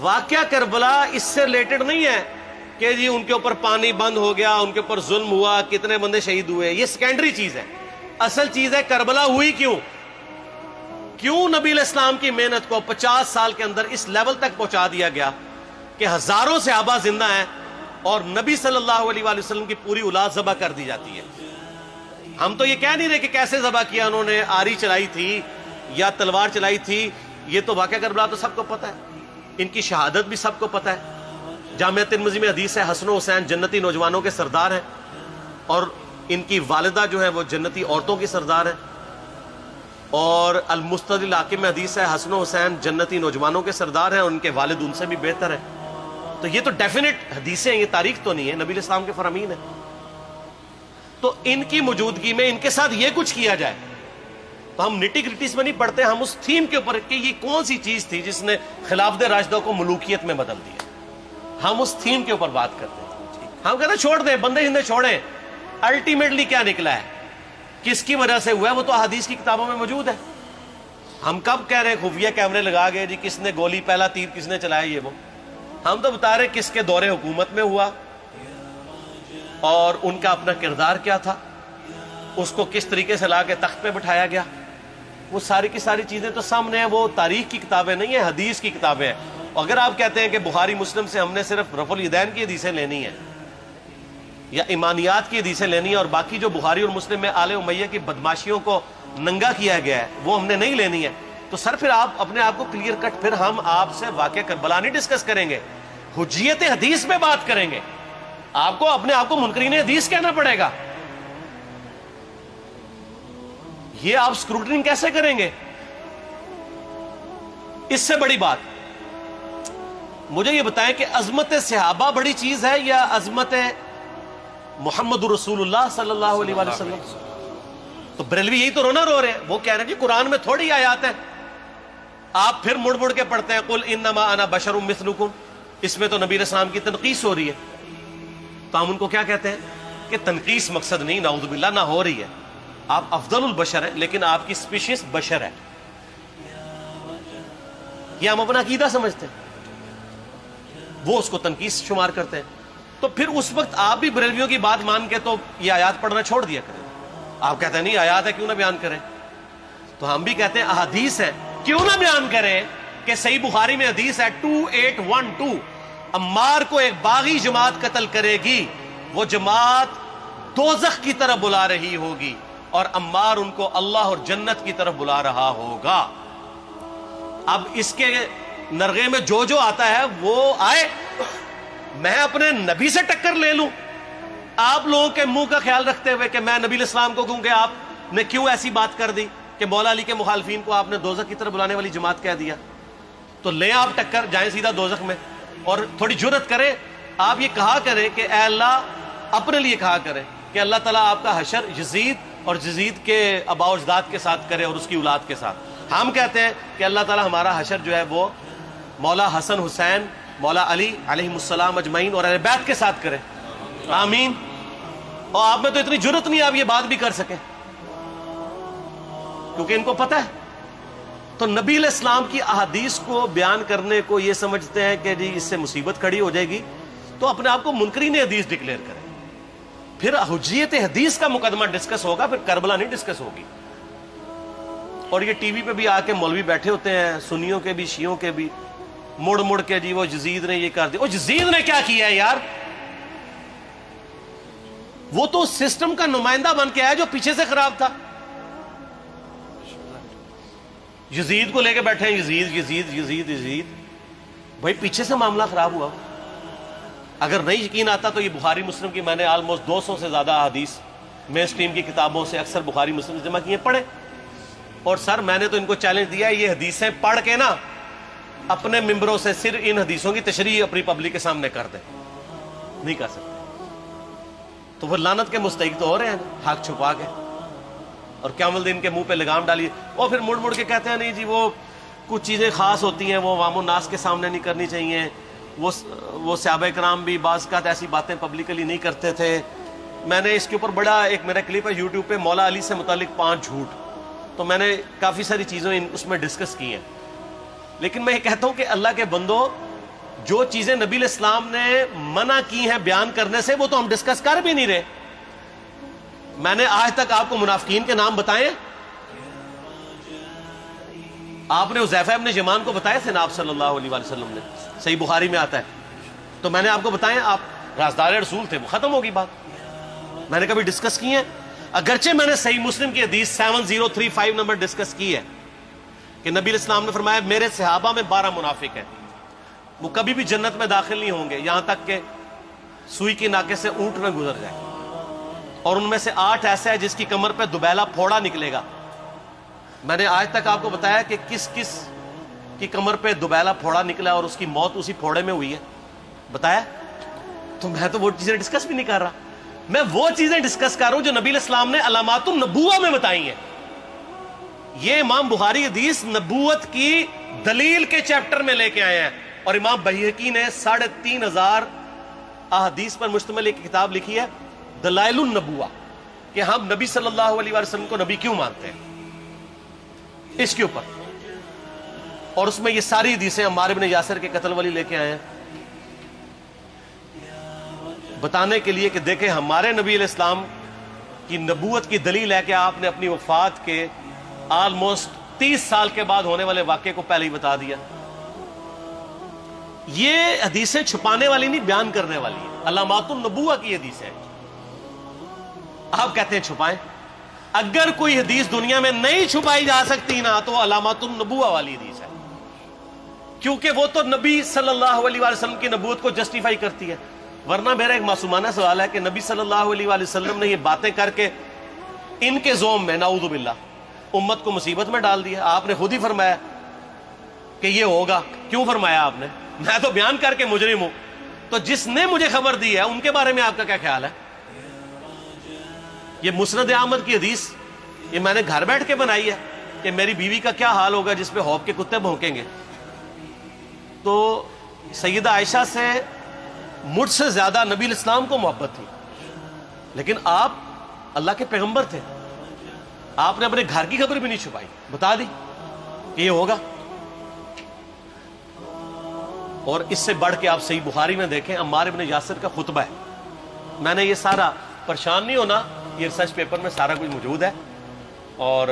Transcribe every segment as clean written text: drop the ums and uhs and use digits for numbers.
واقعہ کربلا اس سے ریلیٹڈ نہیں ہے کہ جی ان کے اوپر پانی بند ہو گیا، ان کے اوپر ظلم ہوا، کتنے بندے شہید ہوئے، یہ سیکنڈری چیز ہے. اصل چیز ہے کربلا ہوئی کیوں نبی علیہ السلام کی محنت کو 50 سال کے اندر اس لیول تک پہنچا دیا گیا کہ ہزاروں صحابہ زندہ ہیں اور نبی صلی اللہ علیہ وآلہ وسلم کی پوری اولاد ذبح کر دی جاتی ہے. ہم تو یہ کہہ نہیں رہے کہ کیسے ذبح کیا انہوں نے، آری چلائی تھی یا تلوار چلائی تھی، یہ تو واقعہ کربلا تو سب کو پتہ ہے، ان کی شہادت بھی سب کو پتہ ہے. جامعہ ترمذی میں حدیث ہے حسن و حسین جنتی نوجوانوں کے سردار ہیں اور ان کی والدہ جو ہے وہ جنتی عورتوں کی سردار ہیں. اور المستدل حاکم میں حدیث ہے حسن و حسین جنتی نوجوانوں کے سردار ہیں اور ان کے والد ان سے بھی بہتر ہیں. تو یہ تو ڈیفینٹ حدیثیں ہیں، یہ تاریخ تو نہیں ہے، نبی علیہ السلام کے فرامین ہیں. تو ان کی موجودگی میں ان کے ساتھ یہ کچھ کیا جائے تو ہم نٹی گریٹیز میں نہیں پڑھتے، ہم اس تھیم کے اوپر کہ یہ کون سی چیز تھی جس نے خلافت راشدہ کو ملوکیت میں بدل دیا، ہم اس تھیم کے اوپر بات کرتے ہیں. ہم کہتے ہیں چھوڑ دیں، بندے ہندے چھوڑیں. الٹیمیٹلی کیا نکلا ہے، کس کی وجہ سے ہوا ہے، وہ تو حدیث کی کتابوں میں موجود ہے. ہم کب کہہ رہے ہیں خفیہ کیمرے لگا گئے جی کس نے گولی پہلا تیر کس نے چلایا، یہ وہ ہم تو بتا رہے کس کے دور حکومت میں ہوا اور ان کا اپنا کردار کیا تھا، اس کو کس طریقے سے لا کے تخت پہ بٹھایا گیا. وہ ساری کی ساری چیزیں تو سامنے ہیں، وہ تاریخ کی کتابیں نہیں ہیں، حدیث کی کتابیں ہیں. اگر آپ کہتے ہیں کہ بخاری مسلم سے ہم نے صرف رفع الیدین کی حدیثیں لینی ہیں یا ایمانیات کی حدیثیں لینی ہیں اور باقی جو بخاری اور مسلم میں آل امیہ کی بدماشیوں کو ننگا کیا گیا ہے وہ ہم نے نہیں لینی ہے، تو سر پھر آپ اپنے آپ کو کلیئر کٹ، پھر ہم آپ سے واقعہ کربلا نہیں ڈسکس کریں گے، حجیت حدیث پہ بات کریں گے. آپ کو اپنے آپ کو منکرین حدیث کہنا پڑے گا. یہ آپ اسکروٹنگ کیسے کریں گے؟ اس سے بڑی بات مجھے یہ بتائیں کہ عظمت صحابہ بڑی چیز ہے یا عظمت محمد رسول اللہ صلی اللہ علیہ وآلہ وسلم؟ تو بریلوی یہی تو رونا رو رہے ہیں، وہ کہہ رہے ہیں جی قرآن میں تھوڑی آیات ہیں. آپ پھر مڑ مڑ کے پڑھتے ہیں قل انما انا بشر مثلکم، اس میں تو نبی علیہ السلام کی تنقیص ہو رہی ہے. تو ہم ان کو کیا کہتے ہیں کہ تنقیص مقصد نہیں، نعوذ باللہ، نہ ہو رہی ہے. آپ افضل البشر ہیں لیکن آپ کی سپیشیز بشر ہے، یہ ہم اپنا عقیدہ سمجھتے ہیں، وہ اس کو تنقیص شمار کرتے ہیں. تو پھر اس وقت آپ بھی بریلویوں کی بات مان کے تو یہ آیات پڑھنا چھوڑ دیا کریں. آپ کہتے ہیں نہیں آیات ہے کیوں نہ بیان کریں، تو ہم بھی کہتے ہیں احادیث ہے کیوں نہ بیان کریں. کہ صحیح بخاری میں حدیث ہے 2812 عمار کو ایک باغی جماعت قتل کرے گی، وہ جماعت دوزخ کی طرف بلا رہی ہوگی اور عمار ان کو اللہ اور جنت کی طرف بلا رہا ہوگا. اب اس کے نرغے میں جو آتا ہے وہ آئے، میں اپنے نبی سے ٹکر لے لوں آپ لوگوں کے منہ کا خیال رکھتے ہوئے کہ میں نبی علیہ السلام کو کہوں کہ آپ نے کیوں ایسی بات کر دی کہ مولا علی کے مخالفین کو آپ نے دوزخ کی طرف بلانے والی جماعت کہہ دیا. تو لیں آپ ٹکر، جائیں سیدھا دوزخ میں. اور تھوڑی جرت کریں، آپ یہ کہا کریں کہ اے اللہ، اپنے لیے کہا کریں کہ اللہ تعالیٰ آپ کا حشر یزید اور یزید کے آباء و اجداد کے ساتھ کرے اور اس کی اولاد کے ساتھ. ہم کہتے ہیں کہ اللہ تعالیٰ ہمارا حشر جو ہے وہ مولا حسن حسین، مولا علی علیہم السلام اجمعین اور اہل بیت کے ساتھ کرے، آمین. اور آپ میں تو اتنی جرت نہیں آپ یہ بات بھی کر سکیں کیونکہ ان کو پتہ ہے. تو نبی علیہ السلام کی احادیث کو بیان کرنے کو یہ سمجھتے ہیں کہ جی اس سے مصیبت کھڑی ہو جائے گی، تو اپنے آپ کو منکرین حدیث ڈکلیئر کریں. پھر حجیت حدیث کا مقدمہ ڈسکس ہوگا، پھر کربلا نہیں ڈسکس ہوگی. اور یہ ٹی وی پہ بھی آ کے مولوی بیٹھے ہوتے ہیں، سنیوں کے بھی شیعوں کے بھی، مڑ مڑ کے جی وہ یزید نے یہ کر دیا. وہ یزید نے کیا کیا ہے یار؟ وہ تو سسٹم کا نمائندہ بن کے آیا جو پیچھے سے خراب تھا. یزید کو لے کے بیٹھے ہیں، یزید یزید یزید یزید. بھائی پیچھے سے معاملہ خراب ہوا. اگر نہیں یقین آتا تو یہ بخاری مسلم کی میں نے آلموسٹ 200 سے زیادہ حدیث مین اسٹریم کی کتابوں سے اکثر بخاری مسلم جمع کیے، پڑھے. اور سر میں نے تو ان کو چیلنج دیا ہے، یہ حدیثیں پڑھ کے نا اپنے ممبروں سے صرف ان حدیثوں کی تشریح اپنی پبلک کے سامنے کر دیں. نہیں کر سکتے تو وہ لعنت کے مستحق تو ہو رہے ہیں حق چھپا کے، اور قیامت دن کے منہ پہ لگام ڈالیے. اور پھر مڑ مڑ کے کہتے ہیں نہیں جی وہ کچھ چیزیں خاص ہوتی ہیں وہ عوام الناس کے سامنے نہیں کرنی چاہیے. وہ صحابہ کرام بھی بعض اوقات ایسی باتیں پبلکلی نہیں کرتے تھے. میں نے اس کے اوپر بڑا ایک میرا کلپ ہے یوٹیوب پہ، مولا علی سے متعلق 5 جھوٹ، تو میں نے کافی ساری چیزیں اس میں ڈسکس کی ہیں. لیکن میں یہ کہتا ہوں کہ اللہ کے بندو، جو چیزیں نبی علیہ السلام نے منع کی ہیں بیان کرنے سے وہ تو ہم ڈسکس کر بھی نہیں رہے. میں نے آج تک آپ کو منافقین کے نام بتائے؟ آپ نے حذیفہ ابن یمان کو بتایا تھے نا آپ صلی اللہ علیہ وآلہ وسلم نے, صحیح بخاری میں آتا ہے. تو میں نے آپ کو بتایا, آپ رازدار رسول تھے, وہ ختم ہوگی بات. میں نے کبھی ڈسکس کی ہے؟ اگرچہ میں نے صحیح مسلم کی حدیث 7035 نمبر ڈسکس کی ہے کہ نبی علیہ السلام نے فرمایا میرے صحابہ میں 12 منافق ہیں, وہ کبھی بھی جنت میں داخل نہیں ہوں گے یہاں تک کہ سوئی کی ناکے سے اونٹ نہ گزر جائے, اور ان میں سے 8 ایسا ہے جس کی کمر پہ دوبیلا پھوڑا نکلے گا. میں نے آج تک آپ کو بتایا کہ کس کس کی کمر پہ دوبیلا پھوڑا نکلا اور اس کی موت اسی پھوڑے میں ہوئی ہے, بتایا؟ تو میں تو وہ چیزیں ڈسکس بھی نہیں کر رہا, میں وہ چیزیں ڈسکس کر رہا ہوں جو نبی علیہ السلام نے علامات النبوہ میں بتائی ہیں. یہ امام بخاری حدیث نبوت کی دلیل کے چیپٹر میں لے کے آئے ہیں, اور امام بہقی نے 3500 احادیث پر مشتمل ایک کتاب لکھی ہے دلائل النبوہ, کہ ہم نبی صلی اللہ علیہ وسلم کو نبی کیوں مانتے ہیں, اس کے اوپر. اور اس میں یہ ساری حدیثیں عمار ابن یاسر کے قتل والی لے کے آئے ہیں بتانے کے لیے کہ دیکھیں ہمارے نبی علیہ السلام کی نبوت کی دلیل ہے کہ آپ نے اپنی وفات کے آلموسٹ 30 سال کے بعد ہونے والے واقعے کو پہلے ہی بتا دیا. یہ حدیثیں چھپانے والی نہیں, بیان کرنے والی ہیں, علامات النبوہ کی حدیث ہے. آپ کہتے ہیں چھپائیں, اگر کوئی حدیث دنیا میں نہیں چھپائی جا سکتی نا تو علامات النبوہ والی حدیث ہے, کیونکہ وہ تو نبی صلی اللہ علیہ وسلم کی نبوت کو جسٹیفائی کرتی ہے. ورنہ میرا ایک معصومانہ سوال ہے کہ نبی صلی اللہ علیہ وسلم نے یہ باتیں کر کے ان کے زوم میں نعوذ باللہ امت کو مصیبت میں ڈال دیا. آپ نے خود ہی فرمایا کہ یہ ہوگا. کیوں فرمایا آپ نے؟ میں تو بیان کر کے مجرم ہوں, تو جس نے مجھے خبر دی ہے ان کے بارے میں آپ کا کیا خیال ہے؟ یہ مسند احمد کی حدیث یہ میں نے گھر بیٹھ کے بنائی ہے کہ میری بیوی کا کیا حال ہوگا جس پہ خوف کے کتے بھونکیں گے. تو سیدہ عائشہ سے مجھ سے زیادہ نبی علیہ السلام کو محبت تھی, لیکن آپ اللہ کے پیغمبر تھے, آپ نے اپنے گھر کی خبر بھی نہیں چھپائی, بتا دی کہ یہ ہوگا. اور اس سے بڑھ کے آپ صحیح بخاری میں دیکھیں عمار ابن یاسر کا خطبہ ہے. میں نے یہ سارا, پریشان نہیں ہونا, یہ ریسرچ پیپر میں سارا کچھ موجود ہے, اور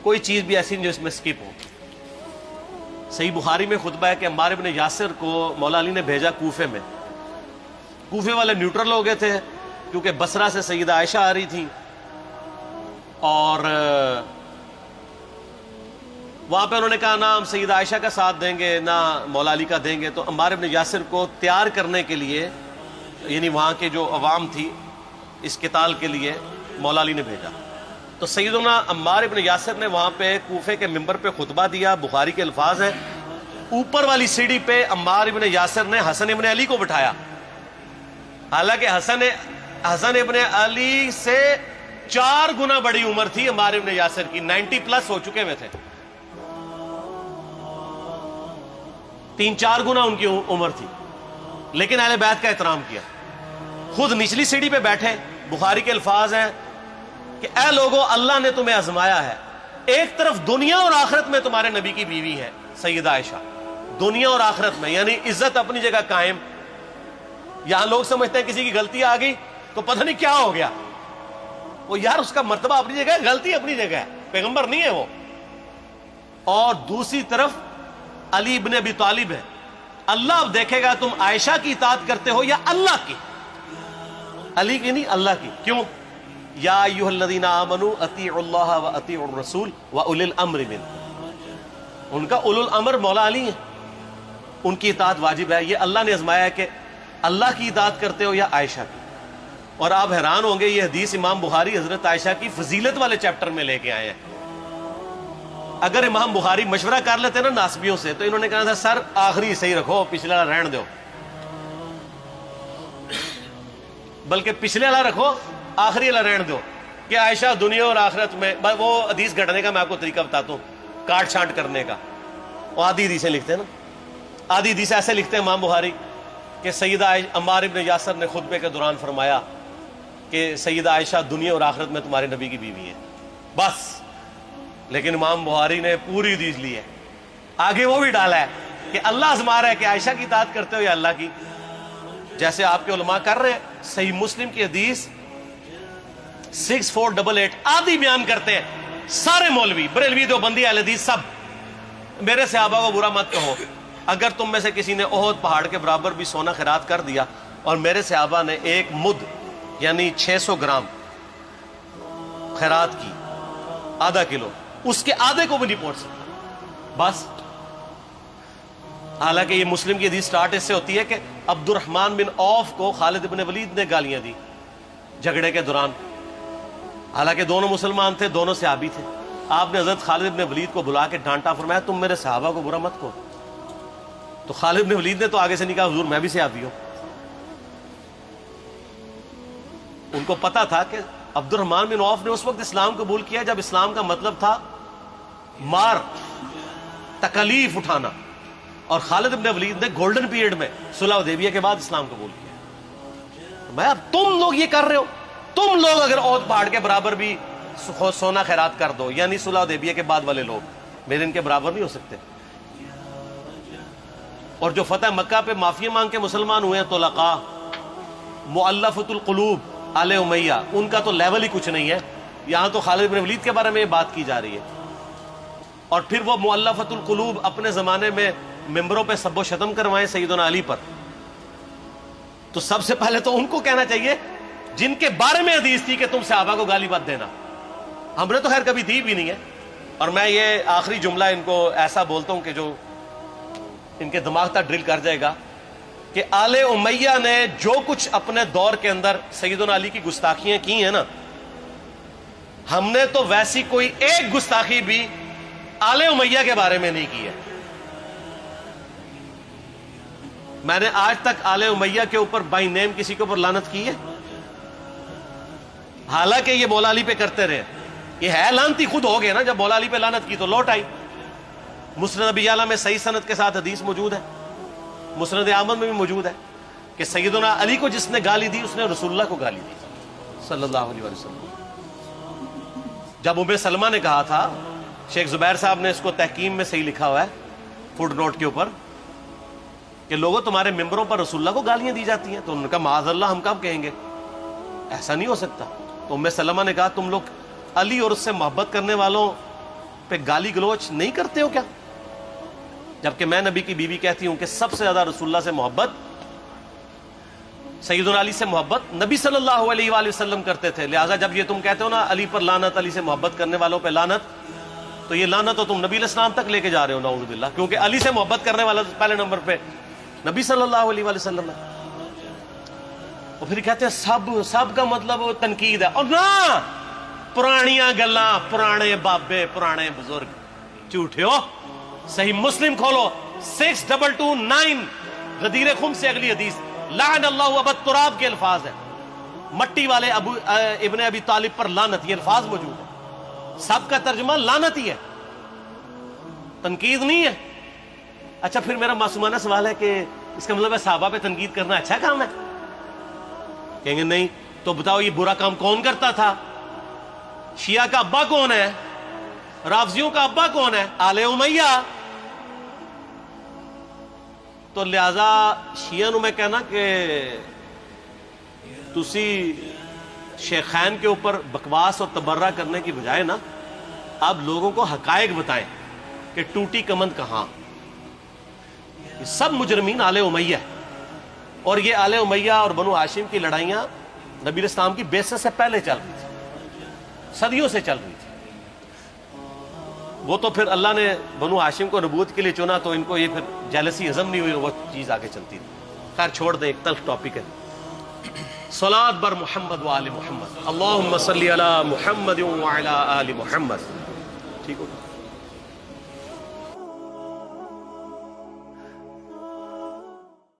کوئی چیز بھی ایسی نہیں جو اس میں سکپ ہو. صحیح بخاری میں خطبہ ہے کہ عمار ابن یاسر کو مولا علی نے بھیجا کوفے میں. کوفے والے نیوٹرل ہو گئے تھے کیونکہ بصرہ سے سیدہ عائشہ آ رہی تھی, اور وہاں پہ انہوں نے کہا نہ ہم سیدہ عائشہ کا ساتھ دیں گے نہ مولا علی کا دیں گے. تو عمار ابن یاسر کو تیار کرنے کے لیے, یعنی وہاں کے جو عوام تھی اس قتال کے لیے, مولا علی نے بھیجا. تو سیدنا عمار ابن یاسر نے وہاں پہ کوفے کے منبر پہ خطبہ دیا. بخاری کے الفاظ ہیں, اوپر والی سیڑھی پہ عمار ابن یاسر نے حسن ابن علی کو بٹھایا, حالانکہ حسن ابن علی سے 4 گنا بڑی عمر تھی عمار ابن یاسر کی, 90 پلس ہو چکے ہوئے تھے, 3-4 گنا ان کی عمر تھی, لیکن اہل بیت کا احترام کیا. خود نچلی سیڑھی پہ بیٹھے. بخاری کے الفاظ ہیں کہ اے لوگو اللہ نے تمہیں آزمایا ہے, ایک طرف دنیا اور آخرت میں تمہارے نبی کی بیوی ہے سیدہ عائشہ, دنیا اور آخرت میں, یعنی عزت اپنی جگہ قائم. یہاں لوگ سمجھتے ہیں کسی کی غلطی آ گئی تو پتہ نہیں کیا ہو گیا, وہ یار اس کا مرتبہ اپنی جگہ ہے, غلطی اپنی جگہ ہے, پیغمبر نہیں ہے وہ. اور دوسری طرف علی ابن ابی طالب ہے. اللہ اب دیکھے گا تم عائشہ کی اطاعت کرتے ہو یا اللہ کی, علی کی نہیں اللہ کی. کیوں؟ یا ایھا الذین آمنوا اطیعوا اللہ واطیعوا الرسول واولی الامر منکم. ان کا اولو الامر مولا علی ہیں, ان کی اطاعت واجب ہے. یہ اللہ نے آزمایا ہے کہ اللہ کی اطاعت کرتے ہو یا عائشہ کی. اور آپ حیران ہوں گے, یہ حدیث امام بخاری حضرت عائشہ کی فضیلت والے چیپٹر میں لے کے آئے ہیں. اگر امام بخاری مشورہ کر لیتے نا ناسبیوں سے تو انہوں نے کہا تھا سر آخری صحیح رکھو, پچھلے والا رہن دو, بلکہ پچھلے والا رکھو آخری والا رہن دو, کہ عائشہ دنیا اور آخرت میں. وہ حدیث گھڑنے کا میں آپ کو طریقہ بتاتا ہوں, کاٹ چھانٹ کرنے کا. وہ آدھی حدیثیں لکھتے ہیں نا, آدھی حدیث ایسے لکھتے ہیں امام بخاری کہ سیدہ عمار ابن یاسر نے خطبے کے دوران فرمایا کہ سیدہ عائشہ دنیا اور آخرت میں تمہارے نبی کی بیوی ہے, بس. لیکن امام بخاری نے پوری حدیث لی ہے, آگے وہ بھی ڈالا ہے کہ اللہ آزما رہا ہے کہ عائشہ کی اطاعت کرتے ہو یا اللہ کی، جیسے آپ کے علماء کر رہے ہیں. صحیح مسلم کی حدیث 6488 آدھی بیان کرتے ہیں سارے مولوی، بریلوی، دیوبندی، اہل حدیث سب. میرے صحابہ کو برا مت کہو، اگر تم میں سے کسی نے احد پہاڑ کے برابر بھی سونا خیرات کر دیا اور میرے صحابہ نے ایک مد یعنی 600 گرام خیرات کی، آدھا کلو، اس کے آدھے کو بھی نہیں پہنچ سکتا بس. حالانکہ یہ مسلم کی حدیث سٹارٹ اس سے ہوتی ہے کہ عبد الرحمن بن عوف کو خالد بن ولید نے گالیاں دی جھگڑے کے دوران، حالانکہ دونوں مسلمان تھے، دونوں صحابی تھے. آپ نے حضرت خالد بن ولید کو بلا کے ڈانٹا، فرمایا تم میرے صحابہ کو برا مت کہو. تو خالد بن ولید نے تو آگے سے نہیں کہا حضور میں بھی صحابی ہوں. ان کو پتا تھا کہ عبد الرحمن بن عوف نے اس وقت اسلام قبول کیا جب اسلام کا مطلب تھا مار، تکلیف اٹھانا، اور خالد بن ولید نے گولڈن پیریڈ میں صلح حدیبیہ کے بعد اسلام قبول کیا. میں اب تم لوگ یہ کر رہے ہو، تم لوگ اگر احد پہاڑ کے برابر بھی سونا خیرات کر دو، یعنی صلح حدیبیہ کے بعد والے لوگ میرے ان کے برابر نہیں ہو سکتے. اور جو فتح مکہ پہ معافی مانگ کے مسلمان ہوئے ہیں طلقاء، مؤلفۃ القلوب آل امیہ، ان کا تو لیول ہی کچھ نہیں ہے. یہاں تو خالد بن ولید کے بارے میں یہ بات کی جا رہی ہے. اور پھر وہ مؤلفۃ القلوب اپنے زمانے میں ممبروں پہ سب و شتم کروائیں سیدنا علی پر. تو سب سے پہلے تو ان کو کہنا چاہیے جن کے بارے میں حدیث تھی کہ تم صحابہ کو گالی مت دینا. ہم نے تو خیر کبھی دی بھی نہیں ہے. اور میں یہ آخری جملہ ان کو ایسا بولتا ہوں کہ جو ان کے دماغ تک ڈرل کر جائے گا کہ آل امیہ نے جو کچھ اپنے دور کے اندر سیدنا علی کی گستاخیاں کی ہیں نا، ہم نے تو ویسی کوئی ایک گستاخی بھی آل امیہ کے بارے میں نہیں کی ہے. میں نے آج تک آل امیہ کے اوپر بائی نیم کسی کے اوپر لعنت کی ہے؟ حالانکہ یہ مولا علی پہ کرتے رہے. یہ ہے لعنتی خود ہو گئے نا، جب مولا علی پہ لعنت کی تو لوٹ آئی. مسند ابی یعلا میں صحیح سند کے ساتھ حدیث موجود ہے، مسند احمد میں بھی موجود ہے کہ سیدنا علی کو جس نے گالی دی اس نے رسول اللہ کو گالی دی صلی اللہ علیہ وسلم. جب ام سلمہ نے کہا تھا، شیخ زبیر صاحب نے اس کو تحکیم میں صحیح لکھا ہوا ہے فوٹ نوٹ کے اوپر، کہ لوگوں تمہارے ممبروں پر رسول اللہ کو گالیاں دی جاتی ہیں، تو انہوں نے کہا معاذ اللہ، ہم کب کہیں گے، ایسا نہیں ہو سکتا. تو ام سلمہ نے کہا تم لوگ علی اور اس سے محبت کرنے والوں پہ گالی گلوچ نہیں کرتے ہو کیا؟ جبکہ میں نبی کی بیوی کہتی ہوں کہ سب سے زیادہ رسول اللہ سے محبت، سیدنا علی سے محبت نبی صلی اللہ علیہ وآلہ وسلم کرتے تھے. لہٰذا جب یہ تم کہتے ہو نا علی پر لعنت، علی سے محبت کرنے والوں پہ لعنت، تو یہ لعنت تو تم نبی علیہ السلام تک لے کے جا رہے ہو نعوذ باللہ، کیونکہ علی سے محبت کرنے والا پہلے نمبر پہ نبی صلی اللہ علیہ وآلہ وسلم ہے. اور پھر کہتے ہیں سب کا مطلب تنقید ہے. اور نہ، پرانیاں گلاں، پرانے بابے، پرانے بزرگ، جھوٹے ہو. صحیح مسلم کھولو 6229 غدیر خم سے اگلی حدیث، لعن اللہ ابا التراب کے الفاظ ہیں، مٹی والے ابن ابی طالب پر لعنت، یہ الفاظ موجود ہیں. سب کا ترجمہ لعنت ہی ہے، تنقید نہیں ہے. اچھا پھر میرا معصومانہ سوال ہے کہ اس کا مطلب ہے صحابہ پہ تنقید کرنا اچھا کام ہے؟ کہیں گے نہیں. تو بتاؤ یہ برا کام کون کرتا تھا؟ شیعہ کا ابا کون ہے؟ رافضیوں کا ابا کون ہے؟ آل امیہ. تو لہذا شیعہ نو میں کہنا کہ تسی شیخین کے اوپر بکواس اور تبرہ کرنے کی بجائے نا اب لوگوں کو حقائق بتائیں کہ ٹوٹی کمند کہاں. یہ سب مجرمین آل امیہ ہے. اور یہ آل امیہ اور بنو ہاشم کی لڑائیاں نبی علیہ السلام کی بعثت سے پہلے چل رہی تھی، صدیوں سے چل رہی تھی. وہ تو پھر اللہ نے بنو ہاشم کو نبوت کے لیے چنا تو ان کو یہ پھر جیلسی ہضم نہیں ہوئی، وہ چیز آگے چلتی تھی. خیر چھوڑ دیں، ایک تلخ ٹاپک ہے. صلاۃ بر محمد و آل محمد، اللہم صلی علی محمد و علی آل محمد. ٹھیک ہو؟